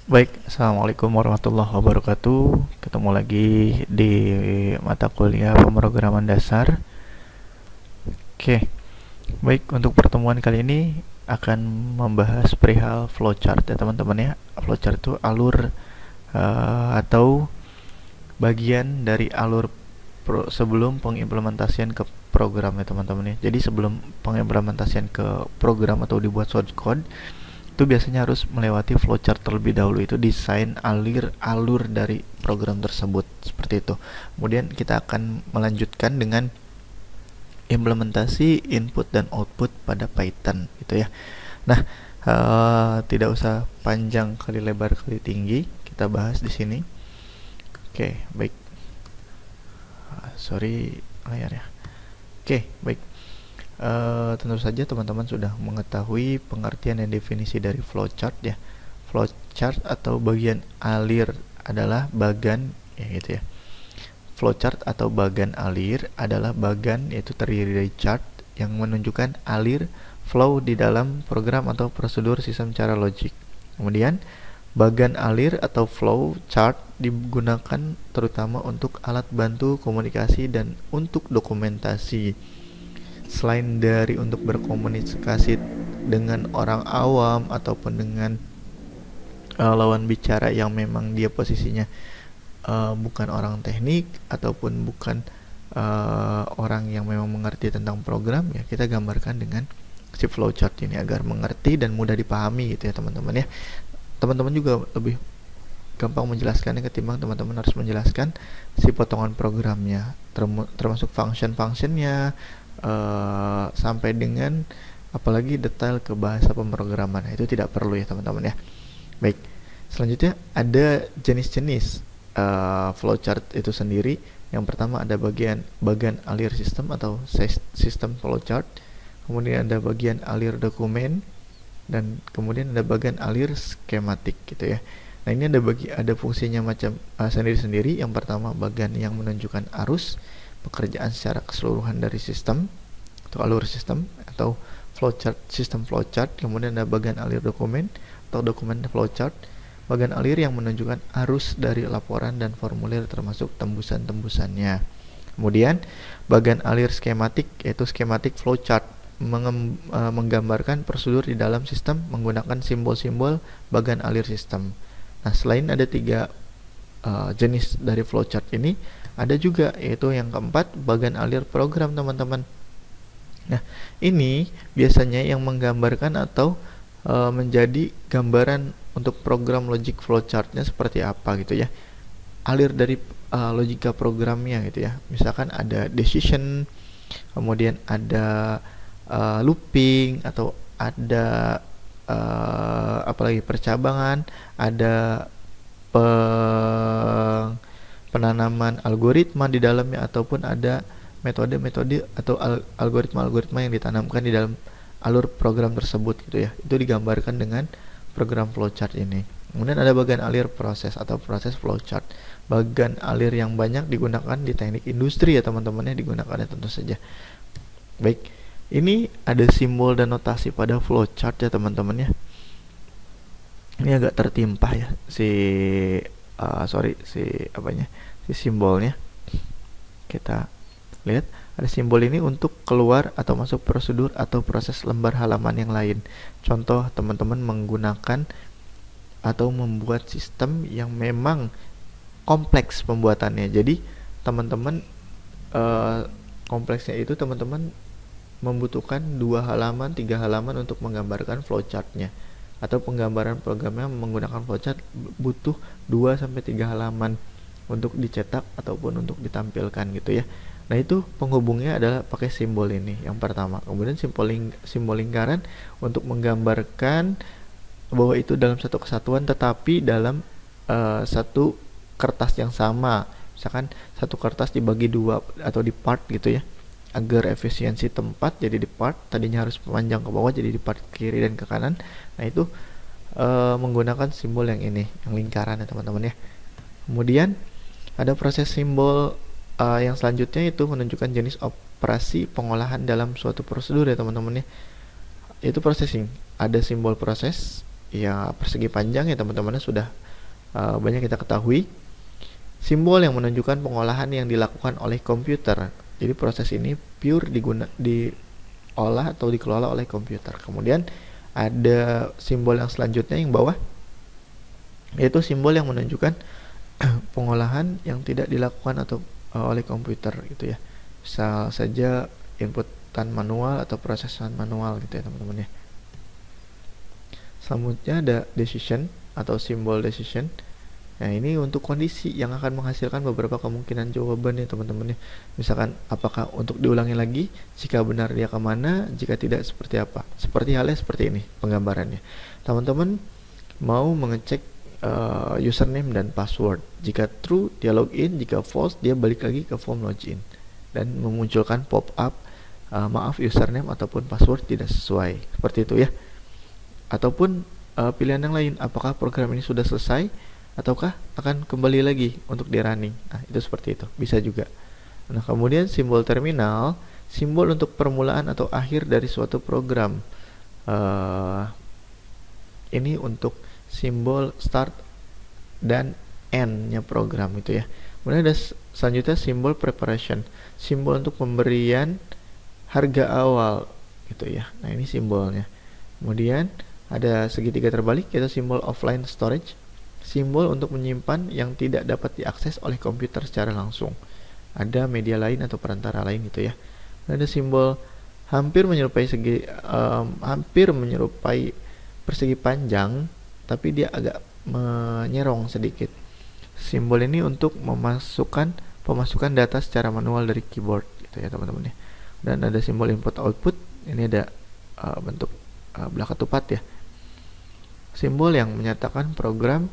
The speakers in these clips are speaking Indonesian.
Baik, Assalamualaikum warahmatullahi wabarakatuh. Ketemu lagi di mata kuliah pemrograman dasar. Oke, baik, untuk pertemuan kali ini akan membahas perihal flowchart ya teman-teman ya. Flowchart itu alur atau bagian dari alur sebelum pengimplementasian ke program ya teman-teman ya. Jadi sebelum pengimplementasian ke program atau dibuat source code, itu biasanya harus melewati flowchart terlebih dahulu, itu desain alur dari program tersebut seperti itu. Kemudian kita akan melanjutkan dengan implementasi input dan output pada Python gitu ya. Nah, tidak usah panjang kali lebar kali tinggi, kita bahas di sini. Oke, baik. Sorry layarnya. Oke, baik. Tentu saja teman-teman sudah mengetahui pengertian dan definisi dari flowchart ya. Flowchart atau bagian alir adalah bagan ya gitu ya. Flowchart atau bagan alir adalah bagan yaitu terdiri dari chart yang menunjukkan alir flow di dalam program atau prosedur sistem secara logik. Kemudian bagan alir atau flow chart digunakan terutama untuk alat bantu komunikasi dan untuk dokumentasi. Selain dari untuk berkomunikasi dengan orang awam ataupun dengan lawan bicara yang memang dia posisinya bukan orang teknik ataupun bukan orang yang memang mengerti tentang program, ya kita gambarkan dengan si flowchart ini agar mengerti dan mudah dipahami gitu ya teman-teman ya. Teman-teman juga lebih gampang menjelaskannya ketimbang teman-teman harus menjelaskan si potongan programnya, termasuk function-functionnya, sampai dengan apalagi detail ke bahasa pemrograman. Nah, itu tidak perlu ya teman-teman ya. Baik, selanjutnya ada jenis-jenis flowchart itu sendiri. Yang pertama ada bagian alir sistem atau sistem flowchart, kemudian ada bagian alir dokumen, dan kemudian ada bagian alir skematik gitu ya. Nah, ini ada fungsinya macam sendiri-sendiri. Yang pertama bagian yang menunjukkan arus pekerjaan secara keseluruhan dari sistem atau alur sistem atau flowchart, sistem flowchart. Kemudian ada bagian alir dokumen atau dokumen flowchart, bagian alir yang menunjukkan arus dari laporan dan formulir termasuk tembusan-tembusannya. Kemudian bagian alir skematik yaitu skematik flowchart menggambarkan prosedur di dalam sistem menggunakan simbol-simbol bagian alir sistem. Nah, selain ada tiga jenis dari flowchart ini, ada juga yaitu yang keempat bagian alir program teman-teman. Nah, ini biasanya yang menggambarkan atau menjadi gambaran untuk program logic flowchartnya seperti apa gitu ya. Alir dari logika programnya gitu ya. Misalkan ada decision, kemudian ada looping, atau ada apalagi percabangan, ada penanaman algoritma di dalamnya, ataupun ada metode-metode atau algoritma-algoritma yang ditanamkan di dalam alur program tersebut gitu ya. Itu digambarkan dengan program flowchart ini. Kemudian ada bagian alir proses atau proses flowchart. Bagian alir yang banyak digunakan di teknik industri ya teman-teman ya, digunakannya tentu saja. Baik, ini ada simbol dan notasi pada flowchart ya teman-teman ya. Ini agak tertimpah ya si simbolnya. Kita lihat ada simbol ini untuk keluar atau masuk prosedur atau proses lembar halaman yang lain. Contoh, teman-teman menggunakan atau membuat sistem yang memang kompleks pembuatannya. Jadi teman-teman kompleksnya itu teman-teman membutuhkan 2 halaman, 3 halaman untuk menggambarkan flowchartnya, atau penggambaran programnya menggunakan flowchart butuh 2-3 halaman untuk dicetak ataupun untuk ditampilkan gitu ya. Nah, itu penghubungnya adalah pakai simbol ini yang pertama. Kemudian simbol lingkaran untuk menggambarkan bahwa itu dalam satu kesatuan tetapi dalam satu kertas yang sama. Misalkan satu kertas dibagi 2 atau di part gitu ya, agar efisiensi tempat. Jadi di part tadinya harus panjang ke bawah, jadi di part kiri dan ke kanan. Nah, itu menggunakan simbol yang ini, yang lingkaran ya teman-teman ya. Kemudian ada proses simbol yang selanjutnya, itu menunjukkan jenis operasi pengolahan dalam suatu prosedur ya teman-teman ya. Itu processing. Ada simbol proses, ya persegi panjang ya teman-teman sudah banyak kita ketahui. Simbol yang menunjukkan pengolahan yang dilakukan oleh komputer. Jadi proses ini pure diolah atau dikelola oleh komputer. Kemudian ada simbol yang selanjutnya yang bawah, yaitu simbol yang menunjukkan pengolahan yang tidak dilakukan atau oleh komputer gitu ya. Misal saja inputan manual atau prosesan manual gitu ya teman-teman ya. Selanjutnya ada decision atau simbol decision. Nah, ini untuk kondisi yang akan menghasilkan beberapa kemungkinan jawaban ya teman-teman ya. Misalkan apakah untuk diulangi lagi, jika benar dia kemana, jika tidak seperti apa. Seperti halnya seperti ini penggambarannya. Teman-teman mau mengecek username dan password. Jika true dia login, jika false dia balik lagi ke form login dan memunculkan pop-up maaf username ataupun password tidak sesuai. Seperti itu ya. Ataupun pilihan yang lain, apakah program ini sudah selesai ataukah akan kembali lagi untuk di running. Nah, itu seperti itu, bisa juga. Nah, kemudian simbol terminal, simbol untuk permulaan atau akhir dari suatu program. Ini untuk simbol start dan end-nya program itu ya. Kemudian ada selanjutnya simbol preparation, simbol untuk pemberian harga awal gitu ya. Nah, ini simbolnya. Kemudian ada segitiga terbalik, yaitu simbol offline storage, simbol untuk menyimpan yang tidak dapat diakses oleh komputer secara langsung. Ada media lain atau perantara lain gitu ya. Ada simbol hampir menyerupai persegi panjang, tapi dia agak menyerong sedikit. Simbol ini untuk pemasukan data secara manual dari keyboard gitu ya teman-teman ya. Dan ada simbol input output, ini ada bentuk belah ketupat ya. Simbol yang menyatakan program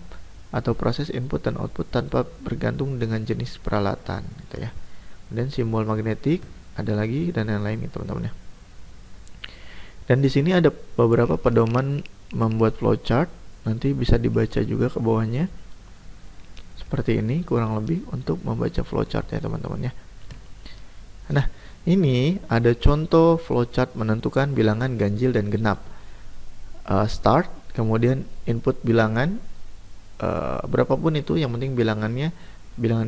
atau proses input dan output tanpa bergantung dengan jenis peralatan gitu ya. Dan simbol magnetik ada lagi dan yang lain gitu teman-teman ya. Dan di sini ada beberapa pedoman membuat flowchart, nanti bisa dibaca juga ke bawahnya. Seperti ini kurang lebih untuk membaca flowchart ya teman-teman ya. Nah, ini ada contoh flowchart menentukan bilangan ganjil dan genap. Start, kemudian input bilangan berapapun itu, yang penting bilangan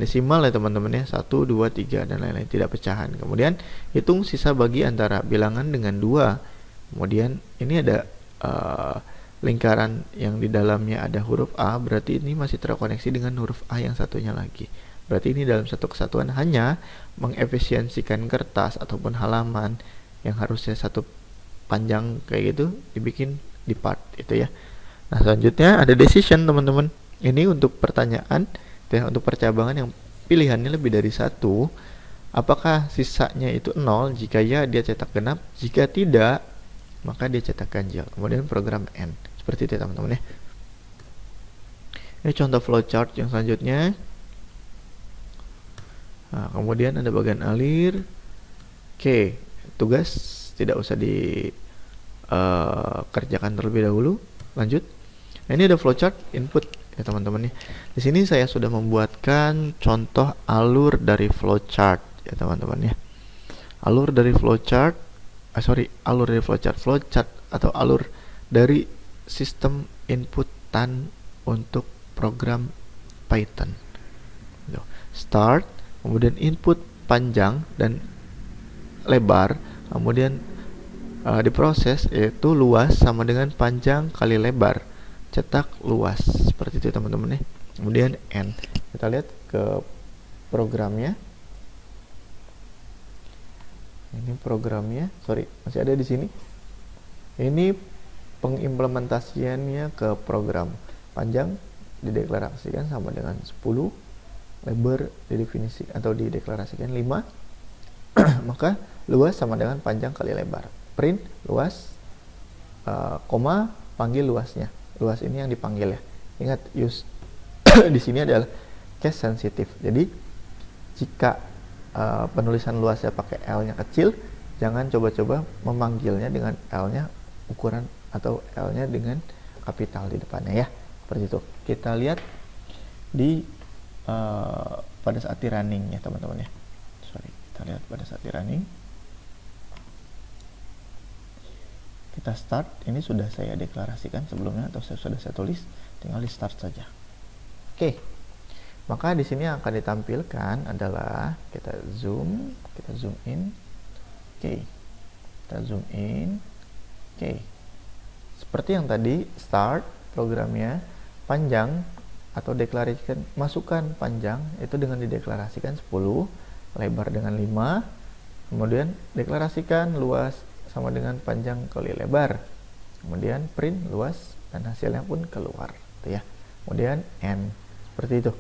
desimal ya teman-teman ya, 1, 2, 3 dan lain-lain, tidak pecahan. Kemudian hitung sisa bagi antara bilangan dengan 2. Kemudian ini ada lingkaran yang di dalamnya ada huruf A, berarti ini masih terkoneksi dengan huruf A yang satunya lagi. Berarti ini dalam satu kesatuan hanya mengefisiensikan kertas ataupun halaman yang harusnya satu panjang kayak gitu dibikin di part itu ya. Nah, selanjutnya ada decision teman-teman. Ini untuk pertanyaan ya, untuk percabangan yang pilihannya lebih dari 1. Apakah sisanya itu 0? Jika ya, dia cetak genap. Jika tidak, maka dia cetak ganjil. Kemudian program end. Seperti itu ya teman-teman ya. Ini contoh flowchart yang selanjutnya. Nah, kemudian ada bagian alir. Oke, tugas tidak usah dikerjakan terlebih dahulu. Lanjut. Nah, ini ada flowchart input ya teman-teman ya. Di sini saya sudah membuatkan contoh alur dari flowchart ya teman-teman ya. Alur dari flowchart atau alur dari sistem inputan untuk program Python. Start, kemudian input panjang dan lebar, kemudian diproses, yaitu luas sama dengan panjang kali lebar, cetak luas, seperti itu teman-teman ya. Kemudian end, kita lihat ke programnya. Ini programnya, masih ada di sini. Ini pengimplementasiannya ke program. Panjang dideklarasikan sama dengan 10, lebar didefinisi atau dideklarasikan 5. Maka luas sama dengan panjang kali lebar. Print luas, koma panggil luasnya. Luas ini yang dipanggil ya. Ingat, use di sini adalah case sensitive. Jadi jika penulisan luasnya pakai L-nya kecil, jangan coba-coba memanggilnya dengan L-nya ukuran atau L-nya dengan kapital di depannya ya. Seperti itu. Kita lihat di pada saat di running ya teman-teman ya. Kita lihat pada saat di running. kita start. Ini sudah saya deklarasikan sebelumnya atau sudah saya tulis, tinggal di start saja. Oke, maka di sini yang akan ditampilkan adalah kita zoom in. Oke, kita zoom in. Oke, seperti yang tadi, start programnya panjang atau deklarasikan, masukkan panjang itu dengan dideklarasikan 10, lebar dengan 5, kemudian deklarasikan luas sama dengan panjang kali lebar, kemudian print luas dan hasilnya pun keluar gitu ya. Kemudian end, seperti itu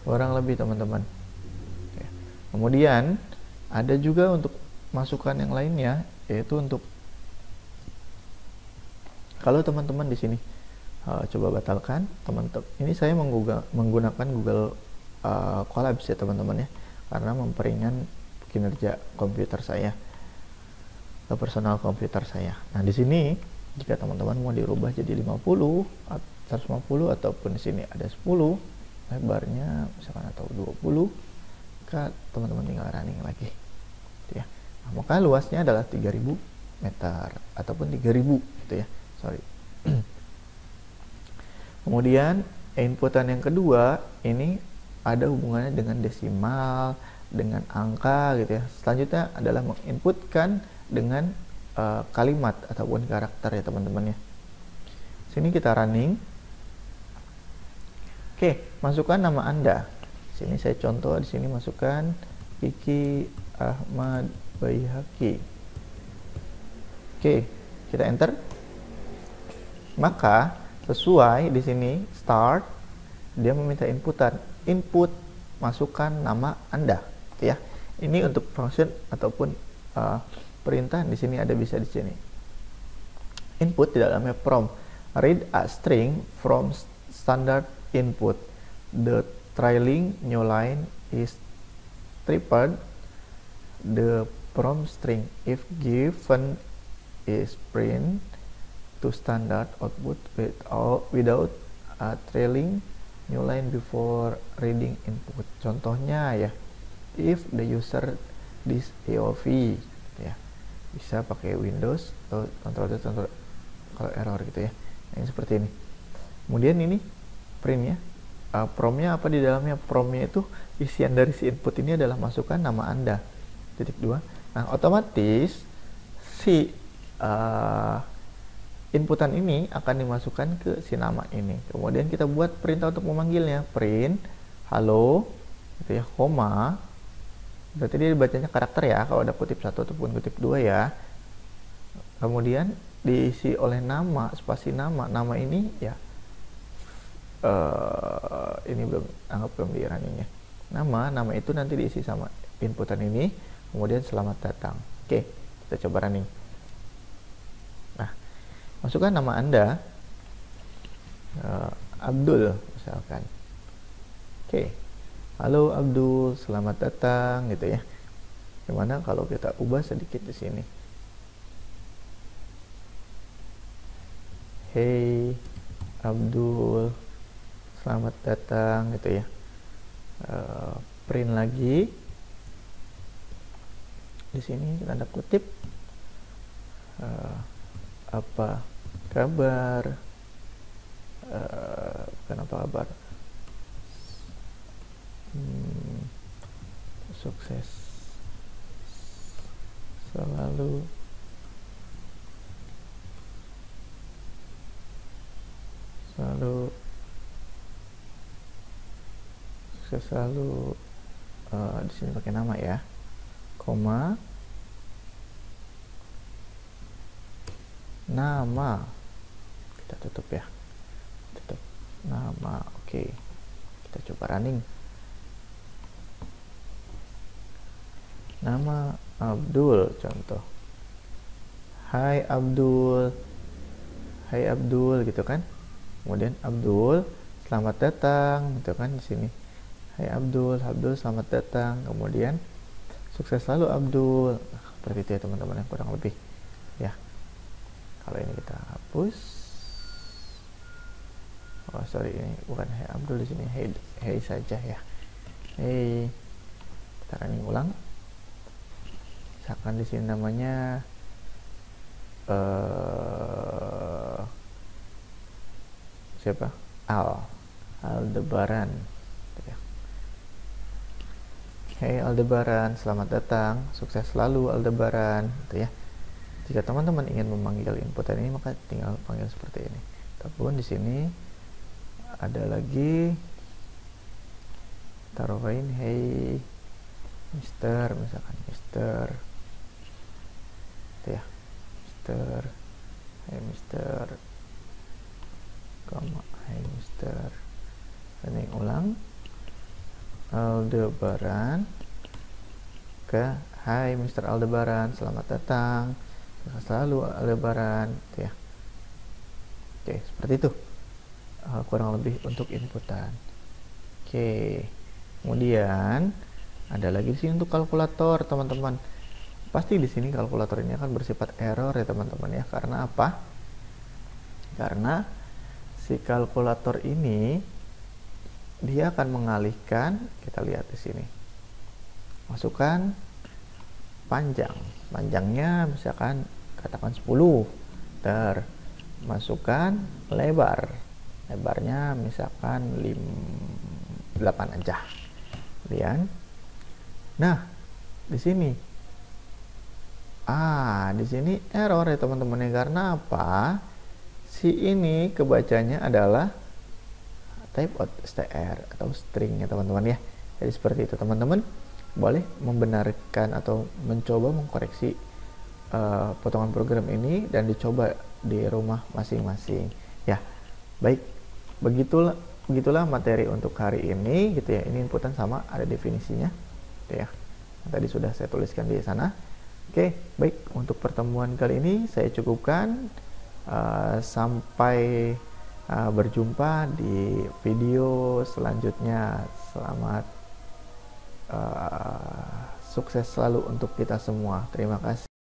kurang lebih teman-teman. Kemudian ada juga untuk masukan yang lainnya, yaitu untuk kalau teman-teman di sini coba batalkan, teman-teman. Ini saya menggunakan Google Colabs ya teman-teman ya, karena memperingan kinerja komputer saya, personal komputer saya. Nah di sini jika teman-teman mau dirubah jadi 50, 150 ataupun di sini ada 10 lebarnya misalkan atau 20, maka teman-teman tinggal running lagi, gitu ya. Nah, maka luasnya adalah 3000 meter ataupun 3000 gitu ya. Sorry. Kemudian inputan yang kedua ini ada hubungannya dengan desimal, dengan angka gitu ya. Selanjutnya adalah menginputkan dengan kalimat ataupun karakter ya teman-teman ya. Sini kita running. Oke, masukkan nama Anda. Sini saya contoh, di sini masukkan Kiki Ahmad Baihaqi. Oke, kita enter. Maka sesuai di sini start, dia meminta input, masukkan nama Anda gitu ya. Ini untuk function ataupun perintah di sini ada, bisa di sini. Input di dalamnya prompt, read a string from standard input. The trailing new line is tripled the prompt string. If given is print to standard output without a trailing new line before reading input. Contohnya ya, if the user this AOV ya, bisa pakai Windows atau control kalau error gitu ya. Nah, ini seperti ini. Kemudian ini printnya, promptnya apa di dalamnya? Promptnya itu isian dari si input ini adalah masukkan nama Anda. Titik 2. Nah otomatis si inputan ini akan dimasukkan ke si nama ini. Kemudian kita buat perintah untuk memanggilnya, print halo gitu ya, koma. Berarti dia dibacanya karakter ya, kalau ada kutip 1 ataupun kutip 2 ya. Kemudian diisi oleh nama, spasi nama ini ya. Ini belum di running ya. Nama itu nanti diisi sama inputan ini. Kemudian selamat datang. Oke, kita coba running. Masukkan nama Anda, Abdul misalkan. Oke, halo Abdul, selamat datang gitu ya. Gimana kalau kita ubah sedikit di sini? Hey Abdul, selamat datang gitu ya. Print lagi. Di sini tanda kutip. Apa kabar, bukan apa kabar, sukses selalu, sukses selalu. Di sini pakai nama ya, koma, nama, kita tutup ya, tutup nama. Oke, kita coba running. Nama Abdul contoh, hai Abdul gitu kan. Kemudian Abdul selamat datang gitu kan di sini, hai Abdul selamat datang. Kemudian sukses selalu Abdul. Nah, seperti itu ya teman-teman yang kurang lebih ya. Kalau ini kita hapus. Oh sorry, ini bukan hey Abdul, di sini hey saja ya. Hey, kita running ulang. Misalkan di sini namanya siapa? Aldebaran. Hey Aldebaran, selamat datang, sukses selalu Aldebaran, gitu ya. Jika teman-teman ingin memanggil inputan ini, maka tinggal panggil seperti ini. Ataupun di sini ada lagi, taruhin hey Mister, misalkan Mister, gitu ya, Mister, hey Mister, koma, hey Mister, dan yang ulang Aldebaran ke hai Mr. Aldebaran, selamat datang, sukses selalu Aldebaran, gitu ya. Oke, seperti itu kurang lebih untuk inputan. Oke, kemudian ada lagi di sini untuk kalkulator, teman-teman. Pasti di sini kalkulator ini akan bersifat error ya teman-teman ya. Karena apa? Karena si kalkulator ini dia akan mengalihkan, kita lihat di sini, masukkan panjangnya misalkan katakan 10, masukkan lebarnya misalkan 8 aja. Kemudian nah di sini error ya teman-teman ya. Karena apa? Si ini kebacanya adalah type out str atau string ya teman-teman ya. Jadi seperti itu teman-teman, boleh membenarkan atau mencoba mengkoreksi potongan program ini dan dicoba di rumah masing-masing ya. Baik, begitulah materi untuk hari ini gitu ya. Ini inputan sama, ada definisinya gitu ya, tadi sudah saya tuliskan di sana. Oke, baik, untuk pertemuan kali ini saya cukupkan. Sampai berjumpa di video selanjutnya. Selamat sukses selalu untuk kita semua. Terima kasih.